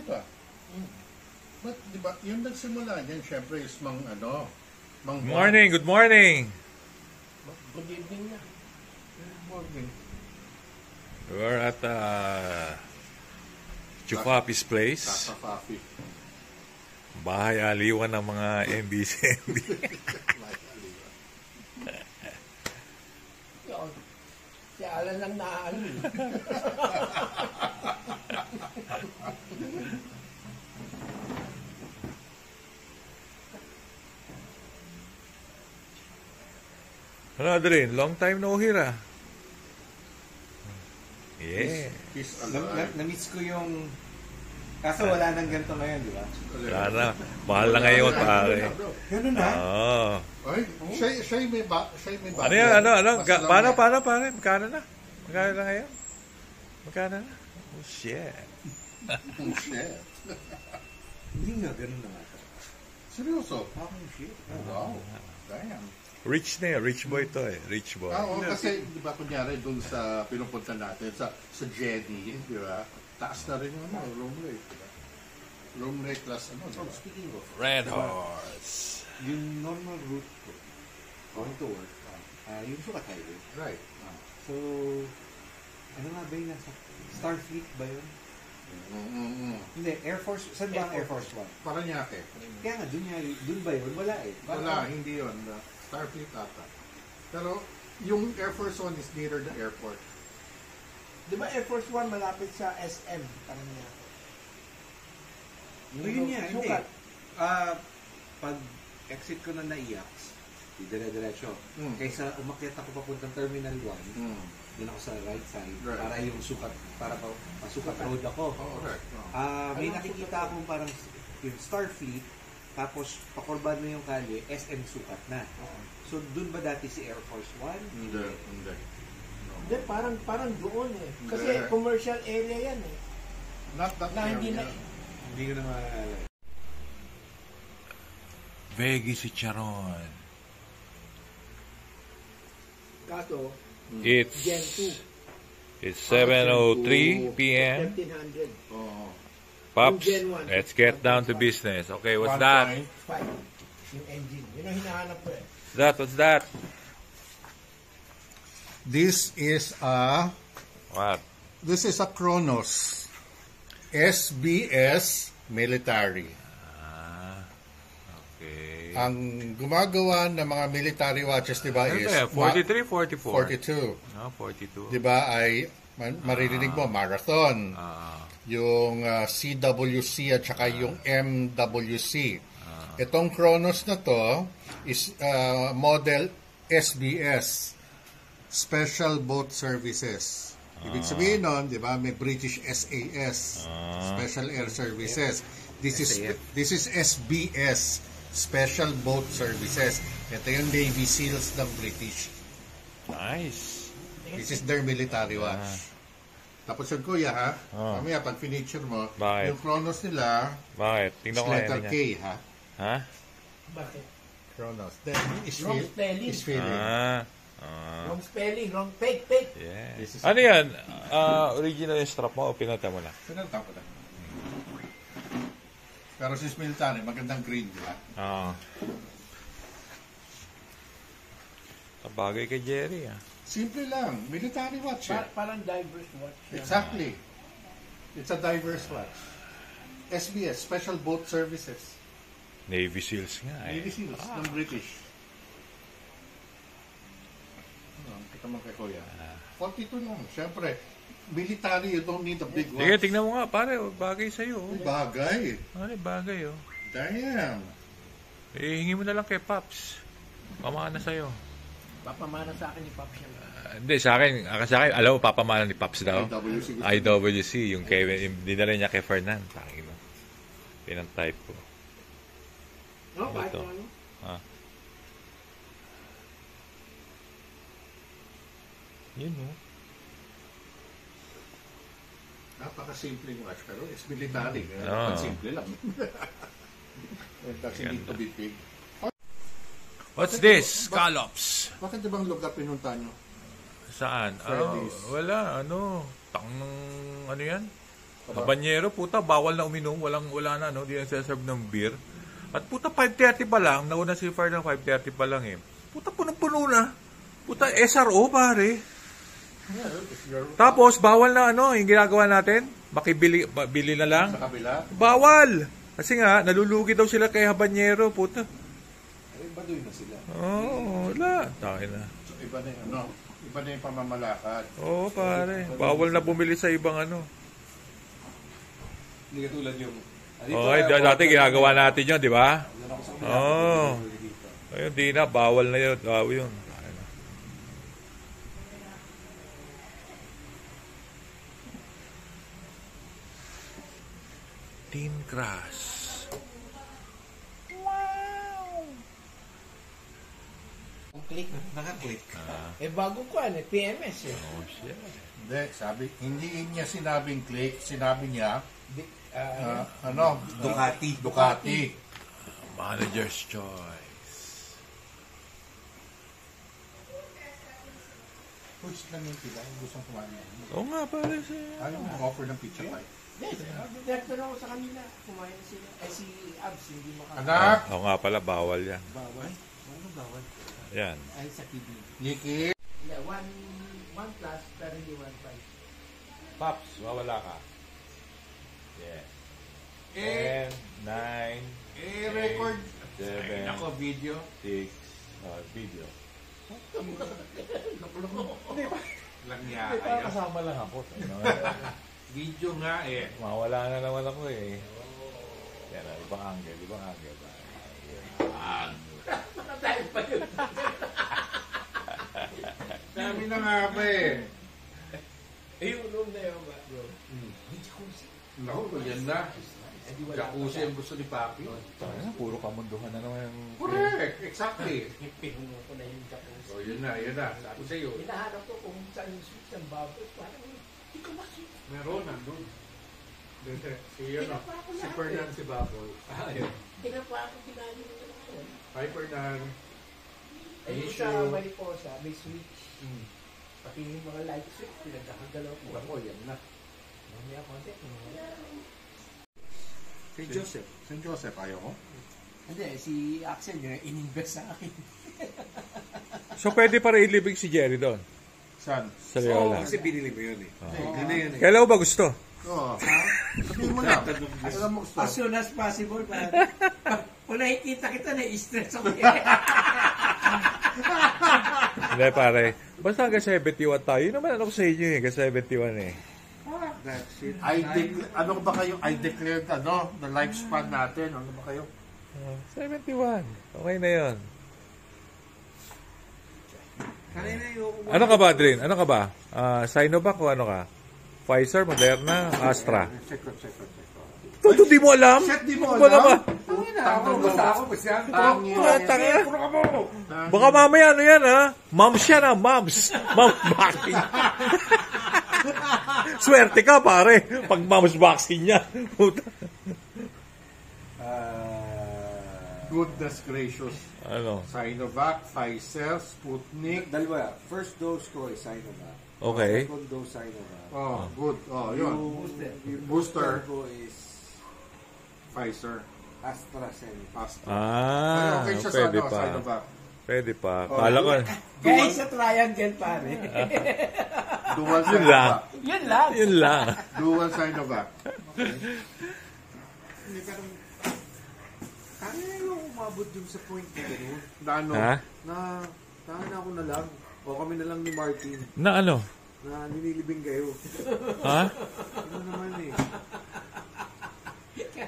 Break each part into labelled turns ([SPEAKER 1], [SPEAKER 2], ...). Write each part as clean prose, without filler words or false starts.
[SPEAKER 1] ito ah. But, di ba, yung nagsimula niyan, syempre, is Mang
[SPEAKER 2] Morning, good morning.
[SPEAKER 3] Good evening na.
[SPEAKER 1] Good morning.
[SPEAKER 2] We're at Chufafi's place.
[SPEAKER 1] Chufafi.
[SPEAKER 2] Bahay aliwan ng mga MBCMB.
[SPEAKER 3] Si Alan lang naano.
[SPEAKER 2] Ano, Adrin? Long time no hear, ah. Yeah.
[SPEAKER 4] Na-miss ko yung... Kaso wala nang ganito ngayon, di ba?
[SPEAKER 2] Wala na. Mahal na ngayon, pare.
[SPEAKER 4] Ganun na?
[SPEAKER 2] Oo.
[SPEAKER 1] Ay, siya may ba?
[SPEAKER 2] Ano yan? Ano? Paano, pare? Magkano na? Magkano na ngayon? Magkano na? Oh, shit.
[SPEAKER 1] Oh, shit.
[SPEAKER 4] Hindi nga, ganun na nga.
[SPEAKER 1] Seryoso?
[SPEAKER 4] Oh, shit.
[SPEAKER 1] Wow. Damn.
[SPEAKER 2] Rich na eh. Rich boy to eh. Rich boy.
[SPEAKER 1] Oo, kasi, di ba, kunyari, dun sa pinupunta natin, sa Jeddy, di ba? Taas na rin yung room rate, di ba? Room rate plus,
[SPEAKER 4] So, speaking of...
[SPEAKER 2] Red Horse.
[SPEAKER 4] Yung normal route ko, going to work, yung Sukat Highway.
[SPEAKER 1] Right.
[SPEAKER 4] So, ano nga ba yung nasa... Starfleet ba yun? Hindi, Air Force... Saan ba ang Air Force One?
[SPEAKER 1] Paranaque.
[SPEAKER 4] Kaya nga, dun ba yun? Wala eh.
[SPEAKER 1] Wala, hindi yun. Starfleet ata. Pero, yung Air Force One is nearer the airport.
[SPEAKER 3] Di ba Air Force One malapit sa SM? Parang niya.
[SPEAKER 4] Yun niya, hindi.
[SPEAKER 3] Sukat.
[SPEAKER 4] Pag exit ko na naiaks, dire-diretso. Kaysa umakyat ako papuntang Terminal 1, doon ako sa right side, para yung sukat, para pasukat road ako.
[SPEAKER 1] Correct.
[SPEAKER 4] May nakikita akong parang yung Starfleet, tapos pakorban na yung kali, SM Sukat na. So, doon ba dati si Air Force One?
[SPEAKER 1] Hindi.
[SPEAKER 3] Hindi, parang doon eh. Kasi commercial area yan eh.
[SPEAKER 1] Not that
[SPEAKER 3] Na hindi
[SPEAKER 1] area.
[SPEAKER 3] na...
[SPEAKER 4] Hindi ko na maalala.
[SPEAKER 2] Veggie si Charon.
[SPEAKER 3] Kaso,
[SPEAKER 2] It's
[SPEAKER 3] Gen 2.
[SPEAKER 2] It's 7:03 p.m.
[SPEAKER 3] 1700.
[SPEAKER 1] Oo.
[SPEAKER 2] Pops,
[SPEAKER 3] Gen 1.
[SPEAKER 2] let's get down to business. Okay, what's that?
[SPEAKER 3] 5. Yung engine. Yun ang hinahanap ko eh.
[SPEAKER 2] What's that?
[SPEAKER 1] This is a
[SPEAKER 2] What?
[SPEAKER 1] Kronos SBS military.
[SPEAKER 2] Okay.
[SPEAKER 1] Ang gumagawa ng mga military watches, di ba,
[SPEAKER 2] Ano
[SPEAKER 1] is
[SPEAKER 2] ba yan? 43, 44?
[SPEAKER 1] 42.
[SPEAKER 2] No, 42.
[SPEAKER 1] Di ba, ay maririnig mo, marathon. Yung CWC at saka yung MWC. Itong Kronos na to is model SBS, Special Boat Services. Ibig sabihin nun, di ba, may British SAS, Special Air Services. This is SBS, Special Boat Services. Ito yung Navy SEALs ng British.
[SPEAKER 2] Nice.
[SPEAKER 1] This is their military watch. Tapos yun, kuya, ha? Mamaya, pag finisher mo,
[SPEAKER 2] Bakit?
[SPEAKER 1] yung Kronos nila,
[SPEAKER 2] Bakit? Tingnan ko
[SPEAKER 1] letter
[SPEAKER 2] nga
[SPEAKER 1] K,
[SPEAKER 2] yan.
[SPEAKER 1] ha?
[SPEAKER 2] Ha?
[SPEAKER 3] Bakit?
[SPEAKER 1] Kronos. Then,
[SPEAKER 3] Wrong spelling.
[SPEAKER 1] is feeling.
[SPEAKER 3] Wrong spelling. Wrong fake.
[SPEAKER 2] Yeah.
[SPEAKER 1] This is-
[SPEAKER 2] Ano yan? Original yung strap mo o pinata mo na?
[SPEAKER 1] Pinalitan ko lang. Pero since military, magandang green, di ba?
[SPEAKER 2] Bagay kay Jerry, ah.
[SPEAKER 1] Simple lang. Military watch, eh.
[SPEAKER 3] Parang diverse watch.
[SPEAKER 1] Exactly. It's a diverse watch. SBS, Special Boat Services.
[SPEAKER 2] Navy SEALs nga, eh.
[SPEAKER 1] Navy SEALs ng British. Kita mo kay Kuya. 42 lang. Siyempre, military, you don't need a big watch.
[SPEAKER 2] Sige, tingnan mo nga, pare. Bagay sa'yo.
[SPEAKER 1] Uy, bagay.
[SPEAKER 2] Ano, bagay, oh.
[SPEAKER 1] Damn.
[SPEAKER 2] Hingi mo na lang kay Pops. Pamana sa'yo.
[SPEAKER 3] Papamana sa akin ni Pops yan.
[SPEAKER 2] Hindi, sa akin, alam mo, papamana ni Pops daw.
[SPEAKER 1] IWC.
[SPEAKER 2] IWC, yung Kevin, yung dinala niya kay Fernan. Tangin mo. Pinang-type ko.
[SPEAKER 3] No, kahit
[SPEAKER 2] Ito.
[SPEAKER 3] ano.
[SPEAKER 2] Yun, oh.
[SPEAKER 1] Napaka-simple yung watch, pero it's military. Simple lang. It doesn't need to be big.
[SPEAKER 2] What's this? Scallops.
[SPEAKER 1] Bakit ibang lugar pinunta nyo?
[SPEAKER 2] Saan?
[SPEAKER 1] Freddy's.
[SPEAKER 2] Wala, ano. Ano yan? Habanero, puta, bawal na uminom. Wala na, no? Di na serve ng beer. At puta, 5:30 pa lang. Nauna si Fire ng 5:30 pa lang eh. Puta, punong-puno na. Puta, SRO, pare. Tapos, bawal na ano, yung ginagawa natin. Bili na lang.
[SPEAKER 1] Sa kabila.
[SPEAKER 2] Bawal! Kasi nga, nalulugi daw sila kay Habanero, puta.
[SPEAKER 4] Ay, baduy na sila.
[SPEAKER 2] Oo, wala. Tayo na.
[SPEAKER 1] So, iba na yung, iba na yung pamamalakad.
[SPEAKER 2] Oo, pare. Bawal na bumili sa ibang ano.
[SPEAKER 4] Hindi katulad yung...
[SPEAKER 2] Okay, dati ginagawa natin yun, di ba? Oo. Ayun, di na. Bawal na yun. Bawal yun. Teen Crush.
[SPEAKER 3] Ang click.
[SPEAKER 4] Naka-click.
[SPEAKER 3] Bago ko PMS eh.
[SPEAKER 2] Oh, shit.
[SPEAKER 1] Hindi, hindi niya sinabing click, sinabi niya, Ducati.
[SPEAKER 2] Manager's choice.
[SPEAKER 1] Push lang yung pila, yung gustong kumain.
[SPEAKER 2] Oo nga, pare.
[SPEAKER 1] Ayaw mo offer ng pizza pie.
[SPEAKER 3] Direktor ako sa kanila. Kumain na sila. Si Abs, hindi makakain.
[SPEAKER 1] Anak!
[SPEAKER 2] Oo nga pala, bawal yan.
[SPEAKER 3] Bawal? Ano bawal?
[SPEAKER 2] Yan.
[SPEAKER 3] Ay, sa TV.
[SPEAKER 1] Niki!
[SPEAKER 3] Yeah, one plus, pero hindi 1.5.
[SPEAKER 2] Pops, wawala ka. Yeah. 10, 9,
[SPEAKER 1] record.
[SPEAKER 2] 7,
[SPEAKER 1] Ako, video.
[SPEAKER 2] 6, video.
[SPEAKER 1] Lang niya.
[SPEAKER 2] Kasama lang ako.
[SPEAKER 1] Video nga eh.
[SPEAKER 2] Mawala na naman ako eh. Yan, ibang angle.
[SPEAKER 3] Dahil pa yun.
[SPEAKER 1] Dami na nga ba eh.
[SPEAKER 3] Yung room na yun ba, bro? May jacuzzi.
[SPEAKER 1] Naku, yan na. Jacuzzi ang gusto ni Papi.
[SPEAKER 2] Puro kamunduhan na naman yung...
[SPEAKER 1] Correct, exactly.
[SPEAKER 3] Pinuno ko na yung jacuzzi.
[SPEAKER 1] So yun na. Sabi sa'yo.
[SPEAKER 3] Hinahanap ko kung saan yung switch ng bubbles. Parang hindi ko makita.
[SPEAKER 1] Meron, nandun. Si Fernan, si Baboy.
[SPEAKER 3] Hindi na pa ako pinali mo na.
[SPEAKER 1] Hi, Fernan.
[SPEAKER 3] Ay, sa Mariposa, may switch. Pati yung mga light switch, pinagkakagalaw ko.
[SPEAKER 1] Ako, yan na.
[SPEAKER 3] Mamaya konti.
[SPEAKER 1] St. Joseph, ayaw ko?
[SPEAKER 3] Hindi, si Axel yun, in-invest sa akin.
[SPEAKER 2] So, pwede pa rin ilibig si Jerry doon?
[SPEAKER 1] Saan?
[SPEAKER 2] Sa Loyola.
[SPEAKER 4] Kasi binili mo yun eh. Gano'n yun eh.
[SPEAKER 2] Kailan mo ba gusto?
[SPEAKER 1] Oo. Sabihin mo na. Alam mo gusto.
[SPEAKER 3] As soon as possible, para kung nakikita kita, na-stress ako.
[SPEAKER 2] Hindi, pare. Basta hanggang 71 tayo. Yun naman ano ko sa inyo eh. Hanggang 71 eh.
[SPEAKER 4] That's it.
[SPEAKER 1] Ano ba kayo? I declared the lifespan natin. Ano ba kayo?
[SPEAKER 2] 71. Okay na yun.
[SPEAKER 4] Kanina yung...
[SPEAKER 2] Ano ka ba, Adrin? Ano ka ba? Sinovac o ano ka? Pfizer, Moderna, Astra?
[SPEAKER 1] Check ko.
[SPEAKER 2] Toto, di mo alam?
[SPEAKER 1] Shit, di mo
[SPEAKER 2] Wala ba?
[SPEAKER 4] Basta ako, basta
[SPEAKER 2] Tanga. Baka mamaya ano yan ha? Moms yan ha, moms. Moms vaccine. Swerte ka pare. Pag moms vaccine yan. Puta.
[SPEAKER 1] Goodness gracious.
[SPEAKER 2] Ano?
[SPEAKER 1] Sinovac, Pfizer, Sputnik.
[SPEAKER 4] Dalawa. First dose ko is Sinovac.
[SPEAKER 2] Okay.
[SPEAKER 4] Second dose Sinovac.
[SPEAKER 1] Oh, good. Oh, yun.
[SPEAKER 4] Yung
[SPEAKER 1] Booster.
[SPEAKER 4] ko is
[SPEAKER 1] Pfizer.
[SPEAKER 4] AstraZeneca.
[SPEAKER 2] Ah,
[SPEAKER 1] okay siya
[SPEAKER 2] pwede
[SPEAKER 1] sa
[SPEAKER 2] pa.
[SPEAKER 1] Sinovac.
[SPEAKER 2] Pwede pa. Kala ko.
[SPEAKER 3] Guys, sa triangle, pare.
[SPEAKER 1] Dual
[SPEAKER 2] Yun lang.
[SPEAKER 1] Sinovac.
[SPEAKER 3] Yun lang.
[SPEAKER 2] Yun lang.
[SPEAKER 1] Dual Sinovac.
[SPEAKER 4] Hindi pero kanina yung umabot dun sa point na gano'n.
[SPEAKER 1] Na ano?
[SPEAKER 2] Ha?
[SPEAKER 4] Na tahan ako na lang. O kami na lang ni Martin
[SPEAKER 2] Na ano?
[SPEAKER 4] na nililibing kayo.
[SPEAKER 2] Ha?
[SPEAKER 4] Ano naman eh.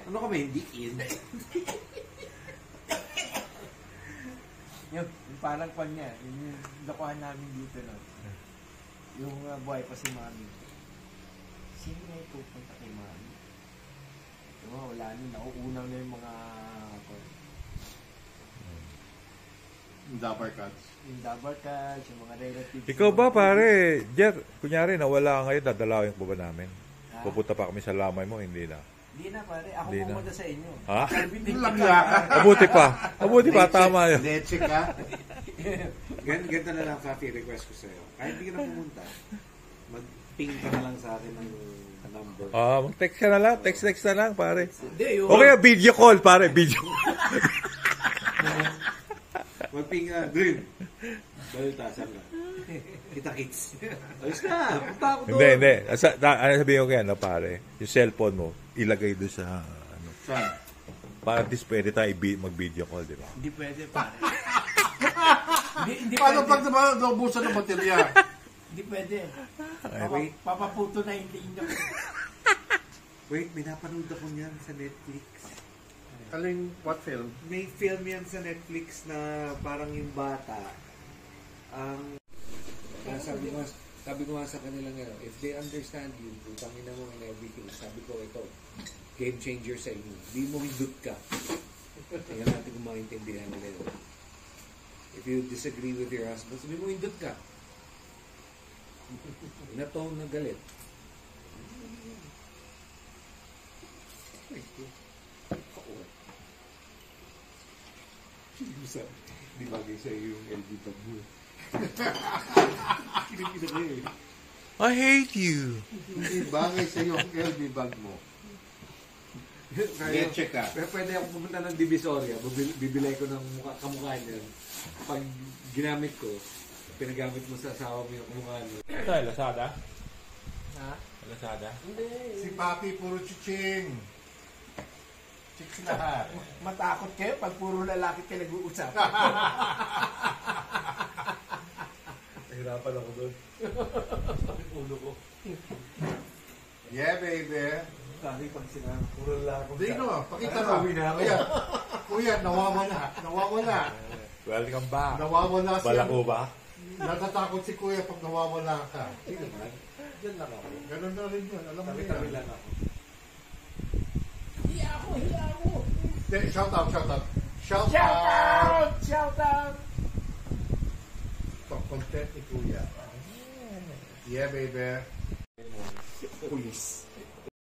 [SPEAKER 4] Ano kami, hindi in?
[SPEAKER 3] Yung parang kanya, yung dakuhan namin dito no. Yung buhay pa si Mami. Sino na yung pupunta kay Mami? Wala na, nauunang na yung mga
[SPEAKER 1] Dabar Cats.
[SPEAKER 3] yung Dabarkas, yung mga relatives.
[SPEAKER 2] Ikaw ba pare? Jer, kunyari nawala ka ngayon, dadalawin ko ba namin? Pupunta pa kami sa lamay mo, hindi na.
[SPEAKER 3] Hindi na pare, ako
[SPEAKER 2] Hindi na.
[SPEAKER 3] pumunta sa inyo.
[SPEAKER 2] Ha?
[SPEAKER 1] Langya ka.
[SPEAKER 2] Mabuti pa. Mabuti pa, tama yun.
[SPEAKER 1] Leche ka.
[SPEAKER 4] Ganito na lang, Fafi, request ko sa'yo. Kahit hindi ka na pumunta, mag-ping ka na lang sa akin ng number.
[SPEAKER 2] Mag-text ka na lang. Text na lang, pare.
[SPEAKER 3] Hindi, yung...
[SPEAKER 2] O kaya video call, pare. Video.
[SPEAKER 4] Magpinga, Dream. Balitasan ka. Kita-kits. Ayos na, punta ako doon.
[SPEAKER 2] Hindi. Sabihin ko kaya, pare. Yung cellphone mo, ilagay doon sa,
[SPEAKER 4] Saan?
[SPEAKER 2] para at least pwede tayo mag-video call, di ba?
[SPEAKER 3] Hindi pwede, pare. hindi
[SPEAKER 1] Paano
[SPEAKER 3] pwede.
[SPEAKER 1] pag naubusan ng baterya?
[SPEAKER 3] Hindi pwede.
[SPEAKER 4] Wait.
[SPEAKER 3] Papaputo na hindi niya.
[SPEAKER 4] Wait, may napanood ako niyan sa Netflix.
[SPEAKER 1] Aling what film?
[SPEAKER 4] May film yan sa Netflix na parang yung bata, ang sabi ko nga sa kanila ngayon, if they understand you, utangin na mo and everything, sabi ko ito, game changer sa inyo. Di mo hindot ka. Tingnan natin kung maintindihan nila yun. If you disagree with your husband, sabi mo hindot ka. Inatong na galit. Di bagay sa iyo yung LB bag mo. Kinipila ko eh.
[SPEAKER 2] I hate you.
[SPEAKER 1] Hindi bagay sa iyo ang LB bag mo. Leche ka.
[SPEAKER 4] Pwede ako pumunta ng Divisoria, bibilay ko ng kamukha niya. Pag ginamit ko, pinagamit mo sa asawa mo yung kamukha niya.
[SPEAKER 2] Ito, Lazada?
[SPEAKER 3] Ha?
[SPEAKER 2] Lazada?
[SPEAKER 3] Hindi.
[SPEAKER 1] Si Papi puro chiching. Chicks lahat.
[SPEAKER 3] Matakot kayo pag puro lalaki kayo nag-uusap.
[SPEAKER 2] Nahirapan ako doon. Ulo ko.
[SPEAKER 1] Yeah, baby.
[SPEAKER 3] Sabi pag sinabi, puro lalaki.
[SPEAKER 1] Dino, pakita mo. Kuya, nawawala.
[SPEAKER 2] Welcome back.
[SPEAKER 1] Nawawala siya.
[SPEAKER 2] Bala ko ba?
[SPEAKER 1] Natatakot si Kuya pag nawawala ka.
[SPEAKER 4] Hindi naman. Diyan lang ako.
[SPEAKER 1] Ganun na rin yun. Alam mo
[SPEAKER 4] Tabi-tabi
[SPEAKER 1] yan.
[SPEAKER 4] lang ako.
[SPEAKER 3] Hiya ako.
[SPEAKER 1] Shout out. Shout
[SPEAKER 3] Shout
[SPEAKER 1] out.
[SPEAKER 3] out! Shout out!
[SPEAKER 1] Content ni Kuya. Yeah, baby.
[SPEAKER 3] Police.